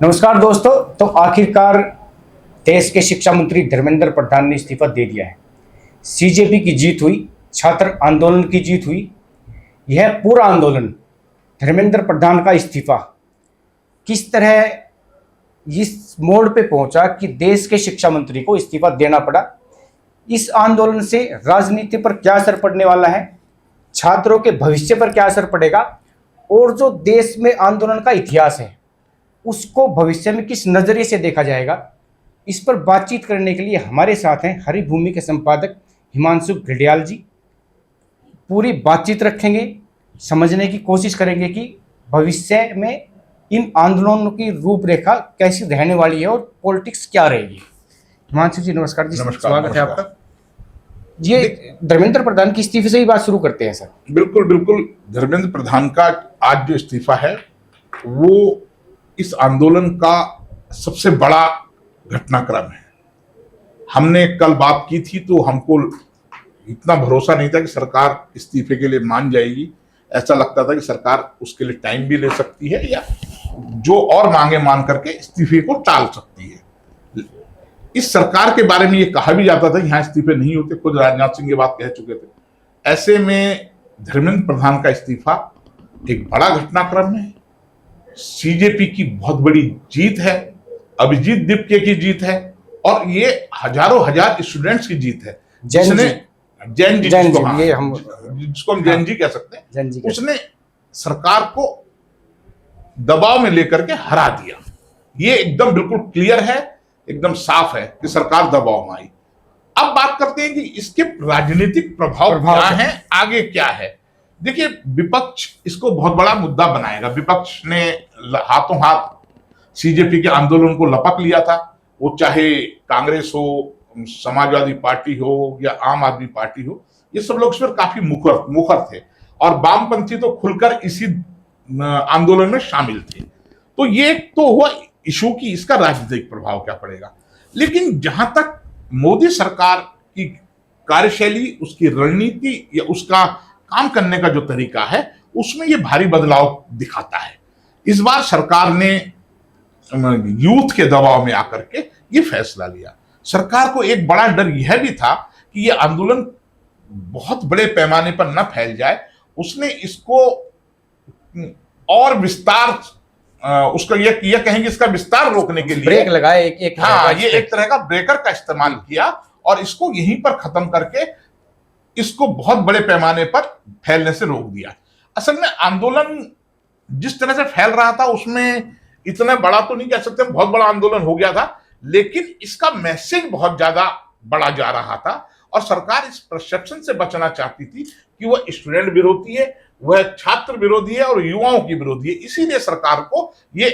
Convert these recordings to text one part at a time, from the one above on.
नमस्कार दोस्तों। तो आखिरकार देश के शिक्षा मंत्री धर्मेंद्र प्रधान ने इस्तीफा दे दिया है। सीजेपी की जीत हुई, छात्र आंदोलन की जीत हुई। यह पूरा आंदोलन धर्मेंद्र प्रधान का इस्तीफा किस तरह इस मोड़ पे पहुंचा कि देश के शिक्षा मंत्री को इस्तीफा देना पड़ा। इस आंदोलन से राजनीति पर क्या असर पड़ने वाला है, छात्रों के भविष्य पर क्या असर पड़ेगा, और जो देश में आंदोलन का इतिहास है उसको भविष्य में किस नज़रिए से देखा जाएगा, इस पर बातचीत करने के लिए हमारे साथ हैं हरिभूमि के संपादक हिमांशु घड़ियाल जी। पूरी बातचीत रखेंगे, समझने की कोशिश करेंगे कि भविष्य में इन आंदोलनों की रूपरेखा कैसी रहने वाली है और पॉलिटिक्स क्या रहेगी। हिमांशु जी नमस्कार जी। स्वागत है आपका। ये धर्मेंद्र प्रधान की इस्तीफे से ही बात शुरू करते हैं सर। बिल्कुल बिल्कुल। धर्मेंद्र प्रधान का आज जो इस्तीफा है वो इस आंदोलन का सबसे बड़ा घटनाक्रम है। हमने कल बात की थी तो हमको इतना भरोसा नहीं था कि सरकार इस्तीफे के लिए मान जाएगी। ऐसा लगता था कि सरकार उसके लिए टाइम भी ले सकती है या जो और मांगे मान करके इस्तीफे को टाल सकती है। इस सरकार के बारे में ये कहा भी जाता था कि यहाँ इस्तीफे नहीं होते, खुद राजनाथ सिंह ये बात कह चुके थे। ऐसे में धर्मेंद्र प्रधान का इस्तीफा एक बड़ा घटनाक्रम है, सीजेपी की बहुत बड़ी जीत है, अभिजीत दीपके की जीत है और ये हजारों हजार स्टूडेंट्स की जीत है। जिसने जैन जी जिसको हम जैन जी कह सकते हैं, उसने सरकार को दबाव में लेकर के हरा दिया। ये एकदम बिल्कुल क्लियर है, एकदम साफ है कि सरकार दबाव में आई। अब बात करते हैं कि इसके राजनीतिक प्रभाव क्या है, आगे क्या है। देखिए, विपक्ष इसको बहुत बड़ा मुद्दा बनाएगा। विपक्ष ने हाथों हाथ सीजेपी के आंदोलन को लपक लिया था, वो चाहे कांग्रेस हो, समाजवादी पार्टी हो या आम आदमी पार्टी हो, ये सब लोग इस पर काफी मुखर थे और वामपंथी तो खुलकर इसी आंदोलन में शामिल थे। तो ये तो हुआ इशू की इसका राजनीतिक प्रभाव क्या पड़ेगा। लेकिन जहां तक मोदी सरकार की कार्यशैली, उसकी रणनीति या उसका काम करने का जो तरीका है, उसमें ये भारी बदलाव दिखाता है। इस बार सरकार ने यूथ के दबाव में आकर के ये फैसला लिया। सरकार को एक बड़ा डर यह भी था कि ये आंदोलन बहुत बड़े पैमाने पर न फैल जाए। उसने इसको और विस्तार, उसका ये कहेंगे इसका विस्तार रोकने के लिए ब्रेक लगाए, ये एक तरह का ब्रेकर का इस्तेमाल किया और इसको यहीं पर खत्म करके इसको बहुत बड़े पैमाने पर फैलने से रोक दिया। असल में आंदोलन जिस तरह से फैल रहा था उसमें इतना बड़ा तो नहीं कह सकते, बहुत बड़ा आंदोलन हो गया था, लेकिन इसका मैसेज बहुत ज्यादा बड़ा जा रहा था और सरकार इस परसेप्शन से बचना चाहती थी कि वह स्टूडेंट विरोधी है, वह छात्र विरोधी है और युवाओं की विरोधी है। इसीलिए सरकार को ये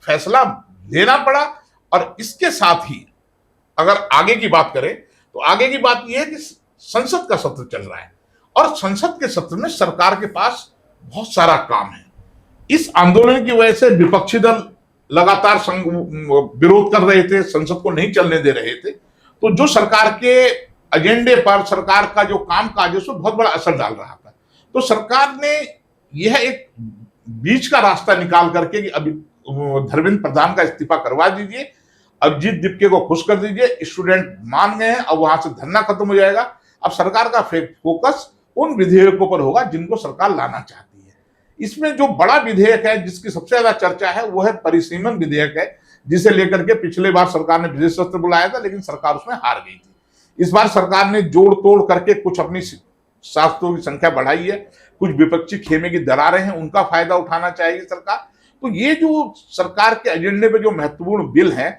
फैसला लेना पड़ा। और इसके साथ ही अगर आगे की बात करें तो आगे की बात यह है कि संसद का सत्र चल रहा है और संसद के सत्र में सरकार के पास बहुत सारा काम है। इस आंदोलन की वजह से विपक्षी दल लगातार विरोध कर रहे थे, संसद को नहीं चलने दे रहे थे। तो जो सरकार के एजेंडे पर, सरकार का जो काम काज है, उस पर बहुत बड़ा असर डाल रहा था। तो सरकार ने यह एक बीच का रास्ता निकाल करके कि अभी धर्मेंद्र प्रधान का इस्तीफा करवा दीजिए, अभिजीत दीपके को खुश कर दीजिए, स्टूडेंट मान गए हैं, अब वहां से धरना खत्म हो जाएगा। अब सरकार का फोकस उन विधेयकों पर होगा जिनको सरकार लाना चाहती है। इसमें जो बड़ा विधेयक है जिसकी सबसे ज्यादा चर्चा है वो है परिसीमन विधेयक है, जिसे लेकर के पिछले बार सरकार ने विशेष सत्र बुलाया था लेकिन सरकार उसमें हार गई थी। इस बार सरकार ने जोड़ तोड़ करके कुछ अपनी शास्त्रों की संख्या बढ़ाई है, कुछ विपक्षी खेमे की दरारें हैं, उनका फायदा उठाना चाहेगी सरकार। तो ये जो सरकार के एजेंडे पे जो महत्वपूर्ण बिल है,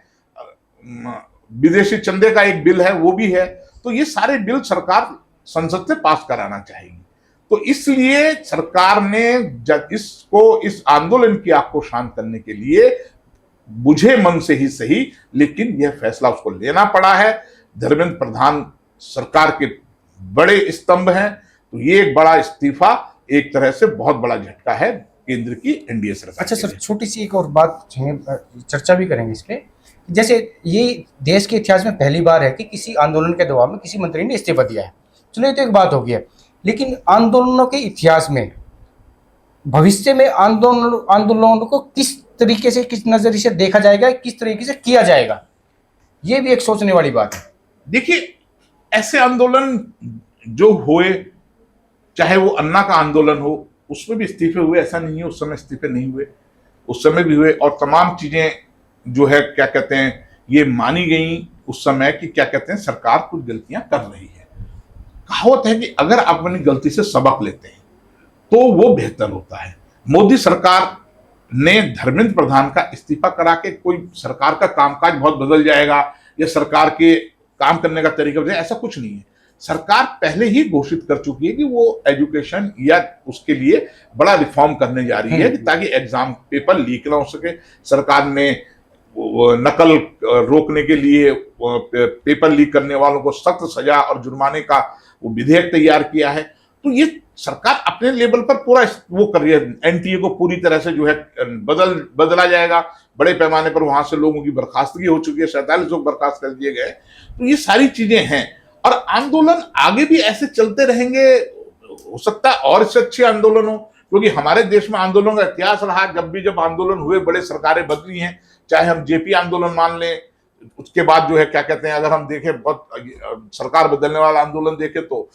विदेशी चंदे का एक बिल है वो भी है, तो ये सारे बिल सरकार संसद से पास कराना चाहेगी। तो इसलिए सरकार ने इस आंदोलन की आग को शांत करने के लिए बुझे मन से ही सही, लेकिन यह फैसला उसको लेना पड़ा है। धर्मेंद्र प्रधान सरकार के बड़े स्तंभ हैं, तो ये एक बड़ा इस्तीफा एक तरह से बहुत बड़ा झटका है केंद्र की एनडीए सरकार। अच्छा सर, छोटी सी एक और बात चर्चा भी करेंगे इस पे। जैसे ये देश के इतिहास में पहली बार है कि किसी आंदोलन के दबाव में किसी मंत्री ने इस्तीफा दिया है। चलो ये तो एक बात हो गई है, लेकिन आंदोलनों के इतिहास में भविष्य में आंदोलन को किस तरीके से, किस नजरिए से देखा जाएगा, किस तरीके से किया जाएगा, ये भी एक सोचने वाली बात है। देखिए, ऐसे आंदोलन जो हुए, चाहे वो अन्ना का आंदोलन हो, उसमें भी इस्तीफे हुए, ऐसा नहीं है उस समय इस्तीफे नहीं हुए, उस समय भी हुए, और तमाम चीजें जो है क्या कहते हैं ये मानी गई उस समय कि क्या कहते हैं सरकार कुछ गलतियां कर रही है। कहावत है कि अगर आप अपनी गलती से सबक लेते हैं तो वो बेहतर होता है। मोदी सरकार ने धर्मेंद्र प्रधान का इस्तीफा करा के कोई सरकार का कामकाज बहुत बदल जाएगा या सरकार के काम करने का तरीका बदल, ऐसा कुछ नहीं है। सरकार पहले ही घोषित कर चुकी है कि वो एजुकेशन या उसके लिए बड़ा रिफॉर्म करने जा रही है ताकि एग्जाम पेपर लीक ना हो सके। सरकार ने नकल रोकने के लिए पेपर लीक करने वालों को सख्त सजा और जुर्माने का वो विधेयक तैयार किया है। तो ये सरकार अपने लेवल पर पूरा वो कर रही है। एनटीए को पूरी तरह से जो है बदला जाएगा, बड़े पैमाने पर वहां से लोगों की बर्खास्तगी हो चुकी है, 47 लोग बर्खास्त कर दिए गए। तो ये सारी चीजें हैं और आंदोलन आगे भी ऐसे चलते रहेंगे। हो सकता है और इससे अच्छे आंदोलन हो, क्योंकि हमारे देश में आंदोलन का इतिहास रहा। जब आंदोलन हुए बड़े सरकारें बदली हैं, चाहे हम जेपी आंदोलन मान लें, उसके बाद जो है क्या कहते हैं अगर हम देखें बहुत सरकार बदलने वाला आंदोलन देखें तो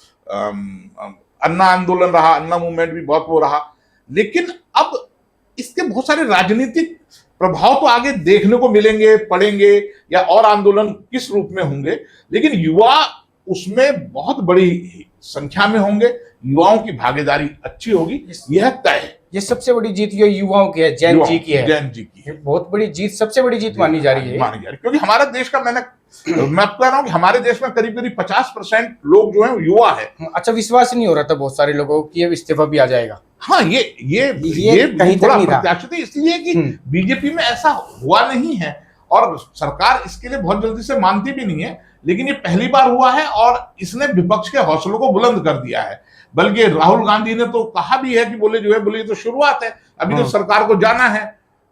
अन्ना आंदोलन रहा, अन्ना मूवमेंट भी बहुत वो रहा। लेकिन अब इसके बहुत सारे राजनीतिक प्रभाव तो आगे देखने को मिलेंगे, पड़ेंगे, या और आंदोलन किस रूप में होंगे, लेकिन युवा उसमें बहुत बड़ी संख्या में होंगे। युवाओं की भागीदारी अच्छी होगी, यह तय है। ये सबसे बड़ी जीत ये युवाओं की है, जैन जी की है। जैन जी की है, बहुत बड़ी जीत, सबसे बड़ी जीत मानी जा रही है। क्योंकि हमारा देश का मैं कह रहा हूँ कि हमारे देश में करीब 50% लोग जो है युवा है। अच्छा, विश्वास नहीं हो रहा था बहुत सारे लोगों की ये इस्तीफा भी आ जाएगा। हाँ, ये कहीं थोड़ा नहीं था, प्रत्याशित है, इसलिए कि बीजेपी में ऐसा हुआ नहीं है और सरकार इसके लिए बहुत जल्दी से मानती भी नहीं है। लेकिन ये पहली बार हुआ है और इसने विपक्ष के हौसलों को बुलंद कर दिया है। बल्कि राहुल गांधी ने तो कहा भी है कि बोले ये तो शुरुआत है, अभी तो सरकार को जाना है।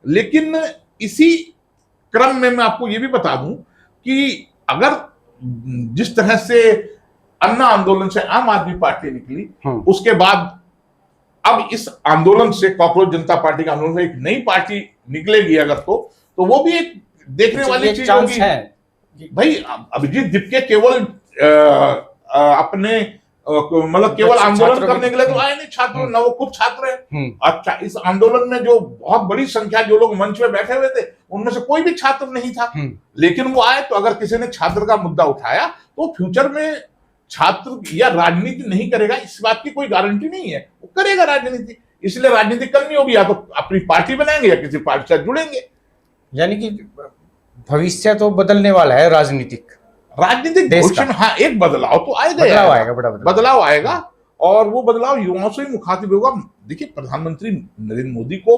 लेकिन इसी क्रम में मैं आपको ये भी बता दूं कि अगर जिस तरह से अन्ना आंदोलन से आम आदमी पार्टी निकली, उसके बाद अब इस आंदोलन से कॉकरोच जनता पार्टी का आंदोलन से एक नई पार्टी निकलेगी अगर तो वो भी एक देखने वाली चीज होगी भाई। अभिजीत दीपके केवल अपने मतलब केवल आंदोलन करने के लिए तो आए नहीं छात्र, न वो खुद छात्र है। अच्छा, इस आंदोलन में जो बहुत बड़ी संख्या जो लोग मंच में बैठे हुए थे उनमें से कोई भी छात्र नहीं था, लेकिन वो आए। तो अगर किसी ने छात्र का मुद्दा उठाया तो फ्यूचर में छात्र या राजनीति नहीं करेगा इस बात की कोई गारंटी नहीं है, वो करेगा राजनीति। इसलिए राजनीति करनी होगी या तो अपनी पार्टी बनाएंगे या किसी पार्टी से जुड़ेंगे। यानी कि भविष्य तो बदलने वाला है राजनीतिक भविष्य में। हाँ, एक बदलाव तो आएगा, बड़ा बदलाव आएगा और वो बदलाव युवाओं से ही मुखातिब होगा। देखिए, प्रधानमंत्री नरेंद्र मोदी को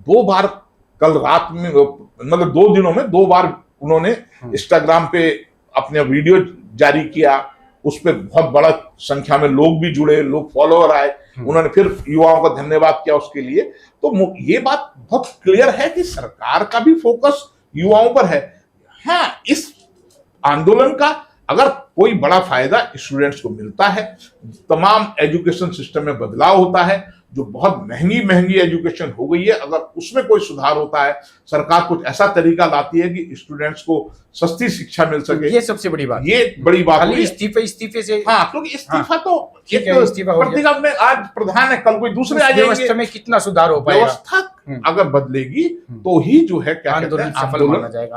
2 बार कल रात में, मतलब 2 दिनों में 2 बार उन्होंने इंस्टाग्राम पे अपने वीडियो जारी किया। उस पर बहुत बड़ा संख्या में लोग भी जुड़े, लोग फॉलोअर आए, उन्होंने फिर युवाओं का धन्यवाद किया उसके लिए। तो ये बात बहुत क्लियर है कि सरकार का भी फोकस युवाओं पर है। हाँ, इस आंदोलन का अगर कोई बड़ा फायदा स्टूडेंट्स को मिलता है, तमाम एजुकेशन सिस्टम में बदलाव होता है, जो बहुत महंगी एजुकेशन हो गई है, अगर उसमें कोई सुधार होता है, सरकार कुछ ऐसा तरीका लाती है कि स्टूडेंट्स को सस्ती शिक्षा मिल सके, ये सबसे बड़ी बात, ये बड़ी बात है। इस्तीफे से, हाँ, क्योंकि इस्तीफा तो प्रतिगम में आज प्रधान है, कल कोई दूसरे आ जाएंगे। व्यवस्था में कितना सुधार हो पाएगा, व्यवस्था अगर बदलेगी तो ही जो है क्या कहते हैं सफल माना जाएगा।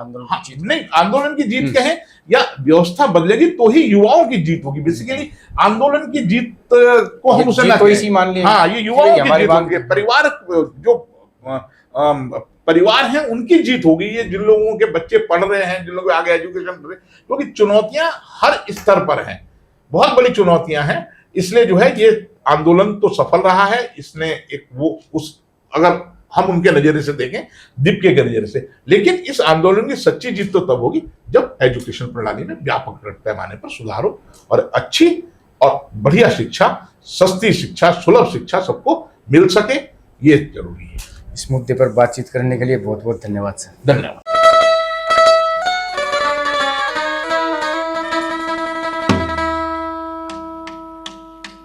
आंदोलन की जीत कहें या व्यवस्था बदलेगी तो ही युवाओं की जीत होगी। बेसिकली आंदोलन की जीत को हम उसे ना इसी मान लें। हाँ, ये युवाओं की जीत होगी, परिवार जो परिवार है उनकी जीत होगी। ये जिन लोगों के बच्चे पढ़ रहे हैं, जिन लोगों के आगे एजुकेशन पढ़ रहे हैं, क्योंकि चुनौतियां हर स्तर पर हैं, बहुत बड़ी चुनौतियां हैं। इसलिए जो है ये आंदोलन तो सफल रहा है। इसने एक वो उस अगर हम उनके नजरिए से देखें, दीपके के नजरिए से, लेकिन इस आंदोलन की सच्ची जीत तो तब होगी जब एजुकेशन प्रणाली में व्यापक पैमाने पर सुधार हो और अच्छी और बढ़िया शिक्षा, सस्ती शिक्षा, सुलभ शिक्षा सबको मिल सके। ये जरूरी है। इस मुद्दे पर बातचीत करने के लिए बहुत बहुत धन्यवाद सर। धन्यवाद।